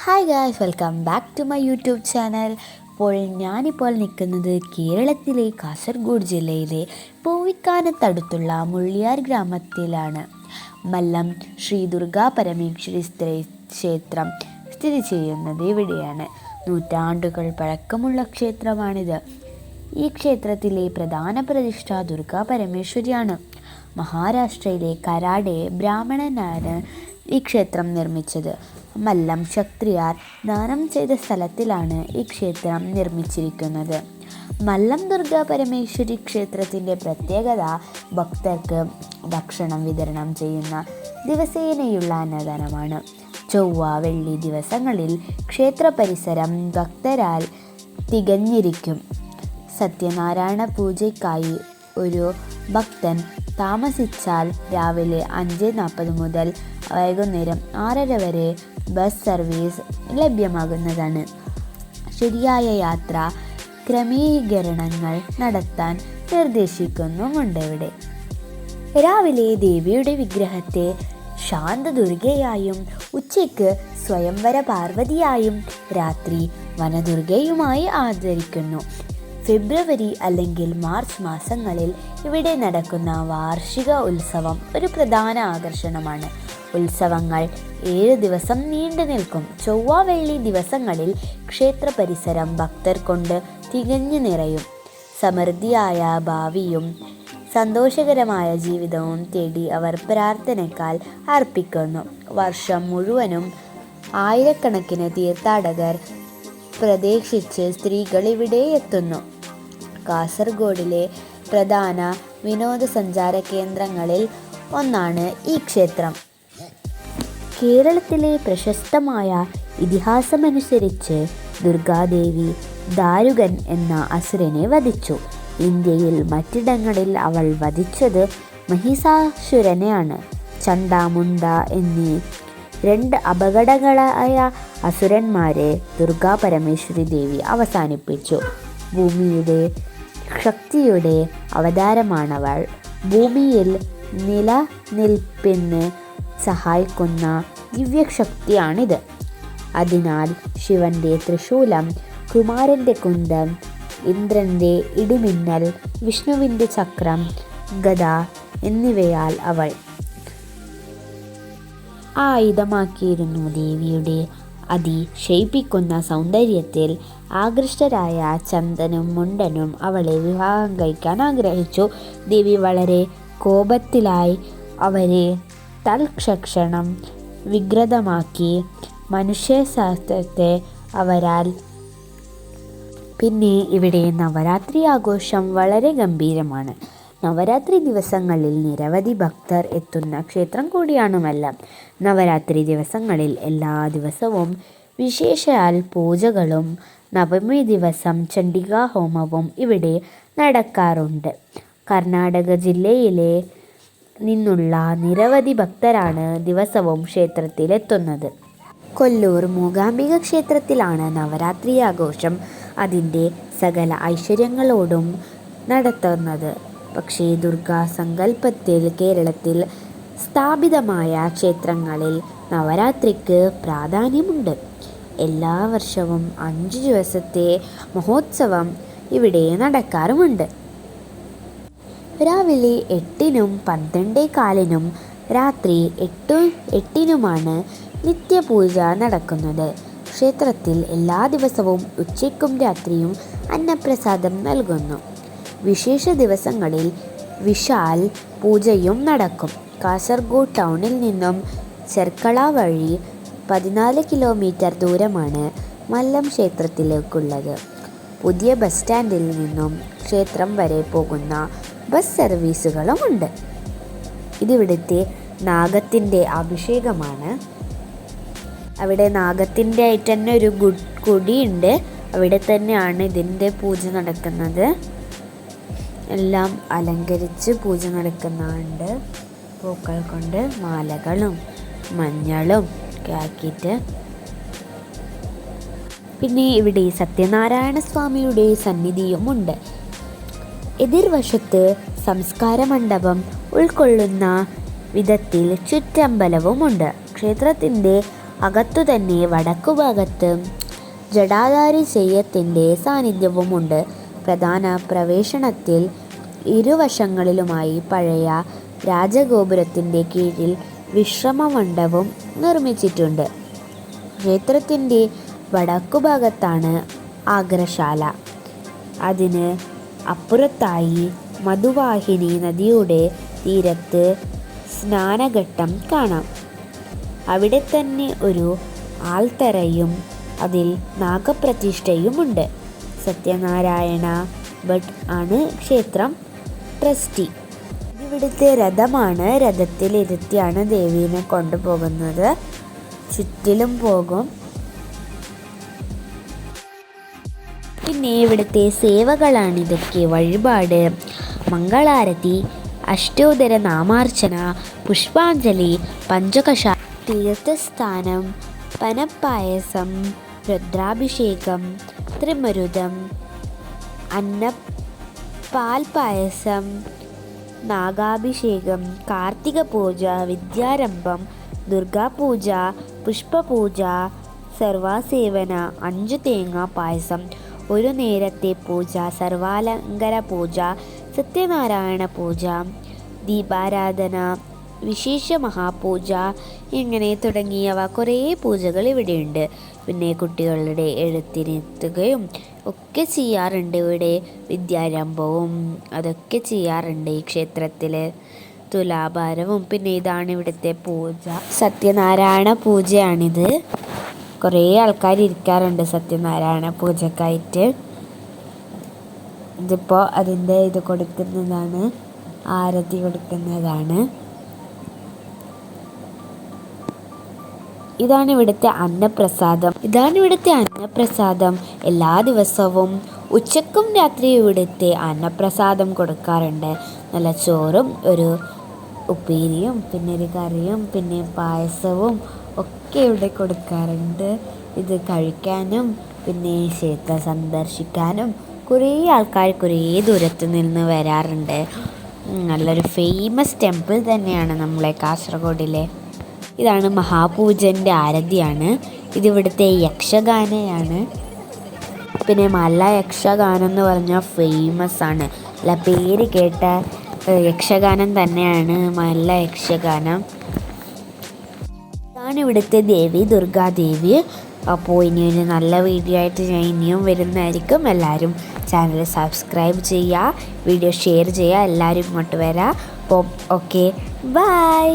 Hi guys, welcome back to my YouTube channel. ഞാനിപ്പോൾ നിൽക്കുന്നത് കേരളത്തിലെ കാസർഗോഡ് ജില്ലയിലെ പൂവിക്കാനത്തടുത്തുള്ള മുള്ളിയാർ ഗ്രാമത്തിലാണ്. മല്ലം ശ്രീ ദുർഗാ പരമേശ്വരി ക്ഷേത്രം സ്ഥിതി ചെയ്യുന്നത് ഇവിടെയാണ്. നൂറ്റാണ്ടുകൾ പഴക്കമുള്ള ക്ഷേത്രമാണിത്. ഈ ക്ഷേത്രത്തിലെ പ്രധാന പ്രതിഷ്ഠ ദുർഗാ പരമേശ്വരിയാണ്. മഹാരാഷ്ട്രയിലെ കരാടെ ബ്രാഹ്മണനാണ് ഈ ക്ഷേത്രം നിർമ്മിച്ചത്. മല്ലം ക്ഷത്രിയർ ദാനം ചെയ്ത സ്ഥലത്തിലാണ് ഈ ക്ഷേത്രം നിർമ്മിച്ചിരിക്കുന്നത്. മല്ലം ദുർഗാ പരമേശ്വരി ക്ഷേത്രത്തിൻ്റെ പ്രത്യേകത ഭക്തർക്ക് ഭക്ഷണം വിതരണം ചെയ്യുന്ന ദിവസേനയുള്ള അന്നദാനമാണ്. ചൊവ്വ, വെള്ളി ദിവസങ്ങളിൽ ക്ഷേത്ര പരിസരം ഭക്തരാൽ തികഞ്ഞിരിക്കും. സത്യനാരായണ പൂജയ്ക്കായി ഒരു ഭക്തൻ താമസിച്ചാൽ രാവിലെ 5:40 മുതൽ വൈകുന്നേരം 6:30 വരെ ബസ് സർവീസ് ലഭ്യമാകുന്നതാണ്. ശരിയായ യാത്ര ക്രമീകരണങ്ങൾ നടത്താൻ നിർദ്ദേശിക്കുന്നുമുണ്ട്. ഇവിടെ രാവിലെ ദേവിയുടെ വിഗ്രഹത്തെ ശാന്തദുർഗയായും ഉച്ചയ്ക്ക് സ്വയംവര പാർവതിയായും രാത്രി വനദുർഗയുമായി ആദരിക്കുന്നു. ഫെബ്രുവരി അല്ലെങ്കിൽ മാർച്ച് മാസങ്ങളിൽ ഇവിടെ നടക്കുന്ന വാർഷിക ഉത്സവം ഒരു പ്രധാന ആകർഷണമാണ്. ഉത്സവങ്ങൾ 7 ദിവസം നീണ്ടു നിൽക്കും. ചൊവ്വ, വെള്ളി ദിവസങ്ങളിൽ ക്ഷേത്ര പരിസരം ഭക്തർ കൊണ്ട് തികഞ്ഞു നിറയും. സമൃദ്ധിയായ ഭാവിയും സന്തോഷകരമായ ജീവിതവും തേടി അവർ പ്രാർത്ഥനയ്ക്കാൽ അർപ്പിക്കുന്നു. വർഷം മുഴുവനും ആയിരക്കണക്കിന് തീർത്ഥാടകർ പ്രതീക്ഷിച്ച് സ്ത്രീകൾ ഇവിടെ എത്തുന്നു. കാസർഗോഡിലെ പ്രധാന വിനോദസഞ്ചാര കേന്ദ്രങ്ങളിൽ ഒന്നാണ് ഈ ക്ഷേത്രം. കേരളത്തിലെ പ്രശസ്തമായ ഇതിഹാസമനുസരിച്ച് ദുർഗാദേവി ദാരുകൻ എന്ന അസുരനെ വധിച്ചു. ഇന്ത്യയിൽ മറ്റിടങ്ങളിൽ അവൾ വധിച്ചത് മഹിഷാസുരനെയാണ്. ചണ്ടാമുണ്ട എന്നീ 2 അപകടങ്ങളായ അസുരന്മാരെ ദുർഗാ പരമേശ്വരി ദേവി അവസാനിപ്പിച്ചു. ഭൂമിയുടെ ശക്തിയുടെ അവതാരമാണവൾ. ഭൂമിയിൽ നിലനിൽപ്പിന് സഹായിക്കുന്ന ദിവ്യശക്തിയാണിത്. അതിനാൽ ശിവന്റെ ത്രിശൂലം, കുമാരൻ്റെ കുന്തം, ഇന്ദ്രൻ്റെ ഇടിമിന്നൽ, വിഷ്ണുവിൻ്റെ ചക്രം, ഗദ എന്നിവയാൽ അവൾ ആയുധമാക്കിയിരുന്നു. ദേവിയുടെ അതിശയിപ്പിക്കുന്ന സൗന്ദര്യത്തിൽ ആകൃഷ്ടരായ ചന്ദനും മുണ്ടനും അവളെ വിവാഹം കഴിക്കാൻ ആഗ്രഹിച്ചു. ദേവി വളരെ കോപത്തിലായി അവരെ തൽക്ഷണം വികൃതമാക്കി. മനുഷ്യശാസ്ത്രത്തെ അവരാൽ പിന്നെ ഇവിടെ നവരാത്രി ആഘോഷം വളരെ ഗംഭീരമാണ്. നവരാത്രി ദിവസങ്ങളിൽ നിരവധി ഭക്തർ എത്തുന്ന ക്ഷേത്രം കൂടിയാണ് മല്ലം. നവരാത്രി ദിവസങ്ങളിൽ എല്ലാ ദിവസവും വിശേഷാൽ പൂജകളും നവമി ദിവസം ചണ്ഡികാ ഹോമവും ഇവിടെ നടക്കാറുണ്ട്. കർണാടക ജില്ലയിലെ നിന്നുള്ള നിരവധി ഭക്തരാണ് ദിവസവും ക്ഷേത്രത്തിലെത്തുന്നത്. കൊല്ലൂർ മൂകാംബിക ക്ഷേത്രത്തിലാണ് നവരാത്രി ആഘോഷം അതിൻ്റെ സകല ഐശ്വര്യങ്ങളോടും നടത്തുന്നത്. പക്ഷേ ദുർഗാ സങ്കല്പത്തിൽ കേരളത്തിൽ സ്ഥാപിതമായ ക്ഷേത്രങ്ങളിൽ നവരാത്രിക്ക് പ്രാധാന്യമുണ്ട്. എല്ലാ വർഷവും 5 ദിവസത്തെ മഹോത്സവം ഇവിടെ നടക്കാറുമുണ്ട്. രാവിലെ 8-നും 12:15-നും രാത്രി 8-നുമാണ് നിത്യപൂജ നടക്കുന്നത്. ക്ഷേത്രത്തിൽ എല്ലാ ദിവസവും ഉച്ചയ്ക്കും രാത്രിയും അന്നപ്രസാദം നൽകുന്നു. വിശേഷ ദിവസങ്ങളിൽ വിശാൽ പൂജയും നടക്കും. കാസർഗോഡ് ടൗണിൽ നിന്നും ചെർക്കള വഴി 14 കിലോമീറ്റർ ദൂരമാണ് മല്ലം ക്ഷേത്രത്തിലേക്കുള്ളത്. പുതിയ ബസ് സ്റ്റാൻഡിൽ നിന്നും ക്ഷേത്രം വരെ പോകുന്ന ബസ് സർവീസുകളുമുണ്ട്. ഇതിവിടുത്തെ നാഗത്തിൻ്റെ അഭിഷേകമാണ്. അവിടെ നാഗത്തിൻ്റെ ആയിട്ട് തന്നെ ഒരു കുടിയുണ്ട്. അവിടെ തന്നെയാണ് ഇതിൻ്റെ പൂജ നടക്കുന്നത്. എല്ലാം അലങ്കരിച്ച് പൂജ നടക്കുന്നുണ്ട്. പൂക്കൾ കൊണ്ട് മാലകളും മഞ്ഞളും ഒക്കെ ആക്കിയിട്ട്. പിന്നെ ഇവിടെ സത്യനാരായണ സ്വാമിയുടെ സന്നിധിയുമുണ്ട്. എതിർവശത്ത് സംസ്കാര മണ്ഡപം ഉൾക്കൊള്ളുന്ന വിധത്തിൽ ചുറ്റമ്പലവുമുണ്ട്. ക്ഷേത്രത്തിൻ്റെ അകത്തുതന്നെ വടക്കുഭാഗത്ത് ജടാധാരി തെയ്യത്തിൻ്റെ സാന്നിധ്യവുമുണ്ട്. പ്രധാന പ്രവേശനത്തിൽ ഇരുവശങ്ങളിലുമായി പഴയ രാജഗോപുരത്തിൻ്റെ കീഴിൽ വിശ്രമമണ്ഡപം നിർമ്മിച്ചിട്ടുണ്ട്. ക്ഷേത്രത്തിൻ്റെ വടക്കുഭാഗത്താണ് ആഗ്രശാല. അതിന് അപ്പുറത്തായി മധുവാഹിനി നദിയുടെ തീരത്ത് സ്നാനഘട്ടം കാണാം. അവിടെ തന്നെ ഒരു ആൽത്തറയും അതിൽ നാഗപ്രതിഷ്ഠയുമുണ്ട്. സത്യനാരായണ ഭട്ട് ആണ് ക്ഷേത്രം ട്രസ്റ്റി. ഇവിടുത്തെ രഥമാണ്. രഥത്തിലിരുത്തിയാണ് ദേവീനെ കൊണ്ടുപോകുന്നത്. ചുറ്റിലും പോകും. പിന്നെ ഇവിടുത്തെ സേവകളാണിതൊക്കെ: വഴിപാട്, മംഗളാരതി, അഷ്ടോത്തര നാമാർച്ചന, പുഷ്പാഞ്ജലി, പഞ്ചകശ, തീർത്ഥസ്നാനം, പനപ്പായസം, രുദ്രാഭിഷേകം, ത്രിമരുതം, പാൽപായസം, നാഗാഭിഷേകം, കാർത്തിക പൂജ, വിദ്യാരംഭം, ദുർഗാപൂജ, പുഷ്പപൂജ, സർവാസേവന, 5 തേങ്ങാ പായസം, ഒരു നേരത്തെ പൂജ, സർവാലങ്കര പൂജ, സത്യനാരായണ പൂജ, ദീപാരാധന, വിശേഷ മഹാപൂജ, ഇങ്ങനെ തുടങ്ങിയവ കുറേ പൂജകൾ ഇവിടെയുണ്ട്. പിന്നെ കുട്ടികളുടെ എഴുത്തിനിരുത്തുകയും ഒക്കെ ചെയ്യാറുണ്ട്. ഇവിടെ വിദ്യാരംഭവും അതൊക്കെ ചെയ്യാറുണ്ട് ഈ ക്ഷേത്രത്തിൽ. തുലാഭാരവും. പിന്നെ ഇതാണ് ഇവിടുത്തെ പൂജ. സത്യനാരായണ പൂജയാണിത്. കുറേ ആൾക്കാർ ഇരിക്കാറുണ്ട് സത്യനാരായണ പൂജക്കായിട്ട്. ഇതിപ്പോൾ അതിൻ്റെ ഇത് കൊടുക്കുന്നതാണ്, ആരതി കൊടുക്കുന്നതാണ്. ഇതാണ് ഇവിടുത്തെ അന്നപ്രസാദം. എല്ലാ ദിവസവും ഉച്ചക്കും രാത്രിയും ഇവിടുത്തെ അന്നപ്രസാദം കൊടുക്കാറുണ്ട്. നല്ല ചോറും ഒരു ഉപ്പേരിയും പിന്നെ ഒരു കറിയും പിന്നെ പായസവും ഒക്കെ ഇവിടെ കൊടുക്കാറുണ്ട്. ഇത് കഴിക്കാനും പിന്നെ ക്ഷേത്രം സന്ദർശിക്കാനും കുറേ ആൾക്കാർ കുറേ ദൂരത്ത് നിന്ന് വരാറുണ്ട്. നല്ലൊരു ഫേമസ് ടെമ്പിൾ തന്നെയാണ് നമ്മളെ കാസർഗോഡിലെ. ഇതാണ് മഹാപൂജൻ്റെ ആരതിയാണ്. ഇതിവിടുത്തെ യക്ഷഗാനയാണ്. പിന്നെ മല്ല യക്ഷഗാനം എന്ന് പറഞ്ഞാൽ ഫേമസ് ആണ്. അല്ല, പേര് കേട്ട യക്ഷഗാനം തന്നെയാണ് മല്ല യക്ഷഗാനം. ഇതാണ് ഇവിടുത്തെ ദേവി, ദുർഗാദേവി. അപ്പോൾ ഇനിയൊരു നല്ല വീഡിയോ ആയിട്ട് ഞാൻ ഇനിയും വരുന്നതായിരിക്കും. എല്ലാവരും ചാനൽ സബ്സ്ക്രൈബ് ചെയ്യുക, വീഡിയോ ഷെയർ ചെയ്യുക. എല്ലാവരും ഇങ്ങോട്ട് വരാം. അപ്പോൾ ഓക്കെ, ബൈ.